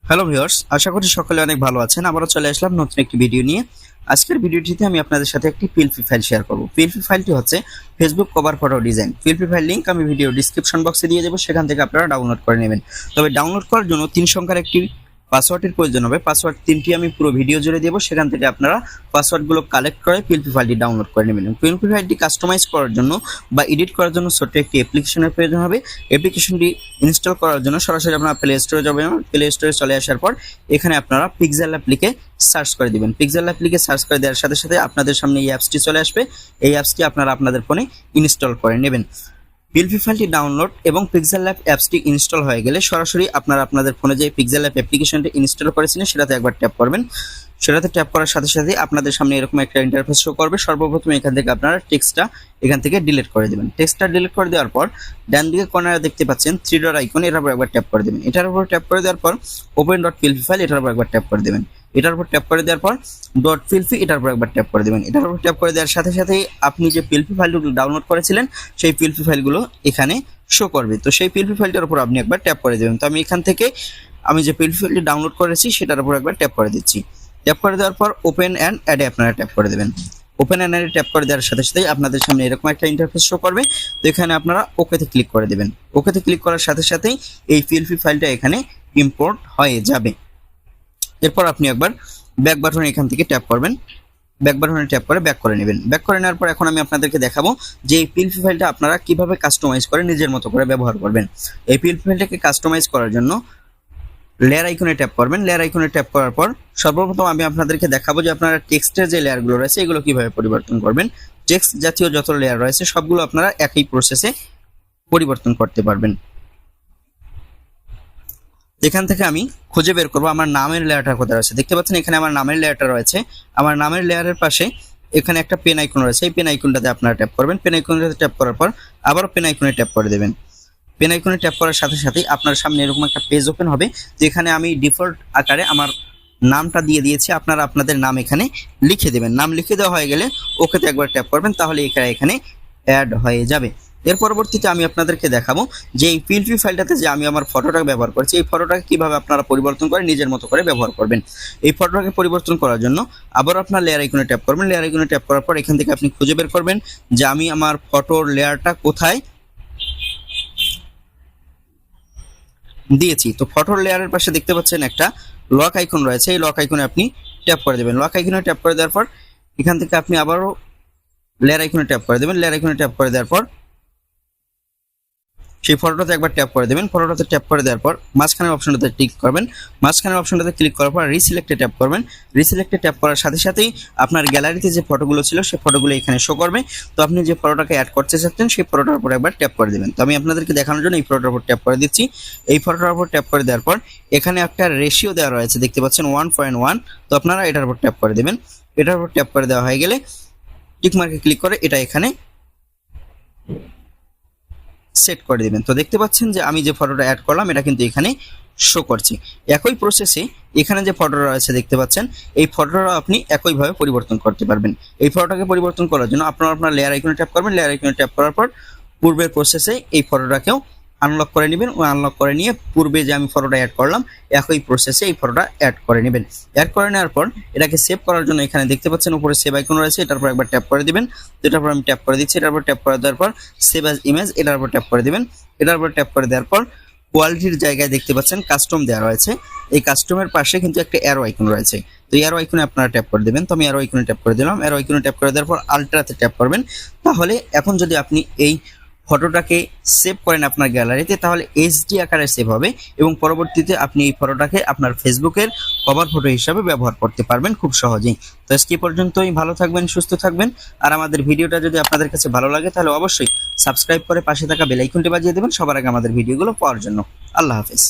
Hello viewers, আশা করি সকলে অনেক ভালো আছেন। আবারও চলে আসলাম নতুন একটি ভিডিও নিয়ে। আজকের ভিডিওটিতে আমি আপনাদের সাথে একটি পিএলপি ফাইল শেয়ার করব। পিএলপি ফাইলটি হচ্ছে Facebook cover photo design. PLP file link আমি ভিডিও ডিসক্রিপশন বক্সে দিয়ে দেবো, সেখান থেকে আপনারা ডাউনলোড করে নেবেন। তবে ডাউনলোড করার জন্য 3 সংখ্যার একটি পাসওয়ার্ডের প্রয়োজন হবে। পাসওয়ার্ড 3টি আমি পুরো ভিডিও জুড়ে দেবো, সেখান থেকে আপনারা পাসওয়ার্ডগুলো কালেক্ট করে পিএলপি ফাইলটি ডাউনলোড করে নেবেন। পিএলপি ফাইলটি কাস্টমাইজ করার জন্য বা এডিট করার জন্য ছোট্ট একটি অ্যাপ্লিকেশনের প্রয়োজন হবে। অ্যাপ্লিকেশনটি ইনস্টল করার জন্য সরাসরি আপনারা প্লে স্টোরে যাবেন। প্লে স্টোরে চলে আসার পর এখানে আপনারা Pixellab লিখে সার্চ করে দিবেন। Pixellab লিখে সার্চ করে দেওয়ার সাথে সাথে আপনাদের সামনে এই অ্যাপসটি চলে আসবে। এই অ্যাপসটি আপনারা আপনাদের ফোনে ইনস্টল করে নেবেন। পিএলপি ফাইলটি ডাউনলোড এবং Pixellab অ্যাপসটি ইনস্টল হয়ে গেলে সরাসরি আপনারা আপনাদের ফোনে যে Pixellab অ্যাপ্লিকেশনটি ইনস্টল করেছিলেন সেটাতে একবার ট্যাপ করবেন। সেটাতে ট্যাপ করার সাথে সাথে আপনাদের সামনে এরকম একটা ইন্টারফেস শো করবে। সর্বপ্রথম এখান থেকে আপনারা টেক্সটটা এখান থেকে ডিলিট করে দেবেন। টেক্সটটা ডিলিট করে দেওয়ার পর ডান দিকে কর্নারে দেখতে পাচ্ছেন 3 ডট আইকন, এটার উপর একবার ট্যাপ করে দেবেন। এটার উপর ট্যাপ করে দেওয়ার পর ওপেন ডট পিএলপি ফাইল, এটার উপর একবার ট্যাপ করে দেবেন। এটার উপর ট্যাপ করে দেওয়ার পর ডট পিএলপি, এটার উপর একবার ট্যাপ করে দেবেন। এটার উপর ট্যাপ করে দেওয়ার সাথে সাথেই আপনি যে পিএলপি ফাইলগুলো ডাউনলোড করেছিলেন সেই পিএলপি ফাইলগুলো এখানে শো করবে। তো সেই পিএলপি ফাইলটার উপর আপনি একবার ট্যাপ করে দেবেন। তো আমি এখান থেকে আমি যে পিএলপি ফাইলটি ডাউনলোড করেছি সেটার উপর একবার ট্যাপ করে দিচ্ছি। ট্যাপ করে দেওয়ার পর ওপেন অ্যান্ড অ্যাডে আপনারা ট্যাপ করে দেবেন। ওপেন অ্যান্ড অ্যাডে ট্যাপ করে দেওয়ার সাথে সাথেই আপনাদের সামনে এরকম একটা ইন্টারফেস শো করবে। তো এখানে আপনারা ওকেতে ক্লিক করে দেবেন। ওকেতে ক্লিক করার সাথে সাথেই এই পিএলপি ফাইলটা এখানে ইম্পোর্ট হয়ে যাবে। এরপর আপনি একবার ব্যাক বাটনে এখান থেকে ট্যাপ করবেন। ব্যাক বাটনে ট্যাপ করে ব্যাক করে নেবেন। ব্যাক করে নেওয়ার পর এখন আমি আপনাদেরকে দেখাবো যে এই পিএলপি ফাইলটা আপনারা কিভাবে কাস্টমাইজ করে নিজের মতো করে ব্যবহার করবেন। এই পিএলপি ফাইলটাকে কাস্টমাইজ করার জন্য লেয়ার আইকনে ট্যাপ করবেন। লেয়ার আইকনে ট্যাপ করার পর সর্বপ্রথম আমি আপনাদেরকে দেখাবো যে আপনারা টেক্সটের যে লেয়ারগুলো রয়েছে এগুলো কিভাবে পরিবর্তন করবেন। টেক্সট জাতীয় যত লেয়ার রয়েছে সবগুলো আপনারা একই প্রসেসে পরিবর্তন করতে পারবেন। এখান থেকে আমি খুঁজে বের করবো আমার নামের লেয়ারটা কোথায় রয়েছে। দেখতে পাচ্ছেন এখানে আমার নামের লেয়ারটা রয়েছে। আমার নামের লেয়ারের পাশে এখানে একটা পেন আইকন রয়েছে। এই পেন আইকনটাতে আপনারা ট্যাপ করবেন। পেন আইকনটাতে ট্যাপ করার পর আবারও পেন আইকনে ট্যাপ করে দেবেন। পেন আইকনে ট্যাপ করার সাথে সাথেই আপনার সামনে এরকম একটা পেজ ওপেন হবে, যেখানে আমি ডিফল্ট আকারে আমার নামটা দিয়ে দিয়েছি। আপনারা আপনাদের নাম এখানে লিখে দেবেন। নাম লিখে দেওয়া হয়ে গেলে ওকেতে একবার ট্যাপ করবেন, তাহলে এখানে অ্যাড হয়ে যাবে। এর পরবর্তীতে আমি আপনাদেরকে দেখাবো যে এই পিএলপি ফাইলটাতে যে আমি আমার ফটোটাকে ব্যবহার করছি এই ফটোটাকে কিভাবে আপনারা পরিবর্তন করে নিজের মতো করে ব্যবহার করবেন। এই ফটোটাকে পরিবর্তন করার জন্য আবার আপনার লেয়ার আইকনে ট্যাপ করবেন। লেয়ার আইকনে ট্যাপ করার পর এখান থেকে আপনি খুঁজে বের করবেন যে আমি আমার ফটোর লেয়ারটা কোথায় দিয়েছি। তো ফটোর লেয়ারের পাশে দেখতে পাচ্ছেন একটা লক আইকন রয়েছে। এই লক আইকনে আপনি ট্যাপ করে দেবেন। লক আইকনে ট্যাপ করে দেওয়ার পর এখান থেকে আপনি আবারও লেয়ার আইকনে ট্যাপ করে দেবেন। লেয়ার আইকনে ট্যাপ করে দেওয়ার পর সেই ফটোটাতে একবার ট্যাপ করে দেবেন। ফটোটাতে ট্যাপ করে দেওয়ার পর মাঝখানের অপশনটাতে ক্লিক করবেন। মাঝখানের অপশনটাতে ক্লিক করার পর রিসিলেক্টে ট্যাপ করবেন। রিসিলেক্টে ট্যাপ করার সাথে সাথেই আপনার গ্যালারিতে যে ফটোগুলো ছিল সেই ফটোগুলো এখানে শো করবে। তো আপনি যে ফটোটাকে অ্যাড করতে চাচ্ছেন সেই ফটোটার উপর একবার ট্যাপ করে দেবেন। তো আমি আপনাদেরকে দেখানোর জন্য এই ফটোটার উপর ট্যাপ করে দিচ্ছি। এই ফটোটার উপর ট্যাপ করে দেওয়ার পর এখানে একটা রেশিও দেওয়া রয়েছে, দেখতে পাচ্ছেন 1:1। তো আপনারা এটার উপর ট্যাপ করে দেবেন। এটার উপর ট্যাপ করে দেওয়া হয়ে গেলে টিক মার্কে ক্লিক করে এটা এখানে সেট করে দিবেন। তো দেখতে পাচ্ছেন যে আমি যে ফটোটা অ্যাড করলাম এটা কিন্তু এখানে শো করছে। একই প্রসেসে এখানে যে ফটোটা রয়েছে দেখতে পাচ্ছেন এই ফটোটা আপনি একইভাবে পরিবর্তন করতে পারবেন। এই ফটোটাকে পরিবর্তন করার জন্য আপনারা আপনার লেয়ার আইকনে ট্যাপ করবেন। লেয়ার আইকনে ট্যাপ করার পর পূর্বের প্রসেসে এই ফটোটাকেও আনলক করে নেবেন। ও আনলক করে নিয়ে পূর্বে যে আমি ফটোটা অ্যাড করলাম একই প্রসেসে এই ফটোটা অ্যাড করে নেবেন। অ্যাড করে নেওয়ার পর এটাকে সেভ করার জন্য এখানে দেখতে পাচ্ছেন উপরে সেভ আইকন রয়েছে, এটার উপর একবার ট্যাপ করে দিবেন। এটার উপর আমি ট্যাপ করে দিচ্ছি। এটার উপর ট্যাপ করে দেওয়ার পর সেভ অ্যাজ ইমেজ, এটার উপর ট্যাপ করে দিবেন। এটার উপর ট্যাপ করে দেওয়ার পর কোয়ালিটির জায়গায় দেখতে পাচ্ছেন কাস্টম দেওয়া রয়েছে। এই কাস্টমের পাশে কিন্তু একটা অ্যারো আইকন রয়েছে। তো অ্যারো আইকনে আপনারা ট্যাপ করে দেবেন। তো আমি অ্যারো আইকনে ট্যাপ করে দিলাম। অ্যারো আইকনে ট্যাপ করে দেওয়ার পর আলট্রাতে ট্যাপ করবেন। তাহলে এখন যদি আপনি এই ফটোটাকে সেভ করেন আপনার গ্যালারিতে তাহলে এইচডি আকারে সেভ হবে এবং পরবর্তীতে আপনি এই ফটোটাকে আপনার ফেসবুকের কভার ফটো হিসাবে ব্যবহার করতে পারবেন খুব সহজেই। তো আজকে পর্যন্তই, ভালো থাকবেন, সুস্থ থাকবেন। আর আমাদের ভিডিওটা যদি আপনাদের কাছে ভালো লাগে তাহলে অবশ্যই সাবস্ক্রাইব করে পাশে থাকা বেল আইকনটি বাজিয়ে দেবেন সবার আগে আমাদের ভিডিওগুলো পাওয়ার জন্য। আল্লাহ হাফেজ।